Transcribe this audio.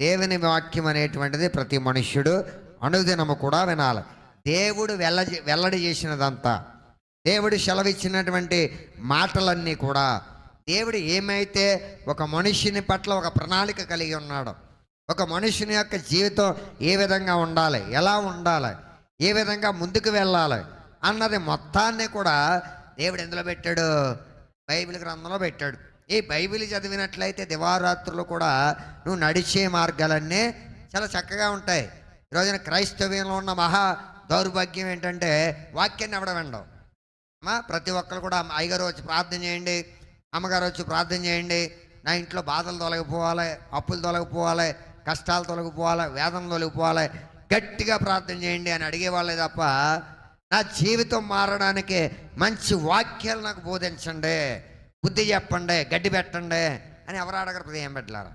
దేవుని వాక్యం అనేటువంటిది ప్రతి మనుష్యుడు అనుదినము కూడా వినాలి. దేవుడు వెల్లడి చేసినదంతా, దేవుడు సెలవిచ్చినటువంటి మాటలన్నీ కూడా, దేవుడు ఏమైతే ఒక మనుష్యుని పట్ల ఒక ప్రణాళిక కలిగి ఉన్నాడో, ఒక మనుషుని యొక్క జీవితం ఏ విధంగా ఉండాలి, ఎలా ఉండాలి, ఏ విధంగా ముందుకు వెళ్ళాలి అన్నది మొత్తాన్ని కూడా దేవుడు ఎందులో పెట్టాడు? బైబిల్ గ్రంథంలో పెట్టాడు. ఈ బైబిల్ చదివినట్లయితే దివారాత్రులు కూడా నువ్వు నడిచే మార్గాలన్నీ చాలా చక్కగా ఉంటాయి. ఈరోజున క్రైస్తవ్యంలో ఉన్న మహా దౌర్భాగ్యం ఏంటంటే వాక్యాన్ని ఎవడ వినడం. ప్రతి ఒక్కరు కూడా అయ్యగారు వచ్చి ప్రార్థన చేయండి, అమ్మగారు వచ్చి ప్రార్థన చేయండి, నా ఇంట్లో బాధలు తొలగిపోవాలి, అప్పులు తొలగిపోవాలి, కష్టాలు తొలగిపోవాలి, వేదన తొలగిపోవాలి, గట్టిగా ప్రార్థన చేయండి అని అడిగేవాళ్ళే తప్ప నా జీవితం మారడానికి మంచి వాక్యాలు నాకు బోధించండి, బుద్ధి చెప్పండి, గడ్డి పెట్టండి అని ఎవరు అడగరు. ఏం పెట్టలేరా?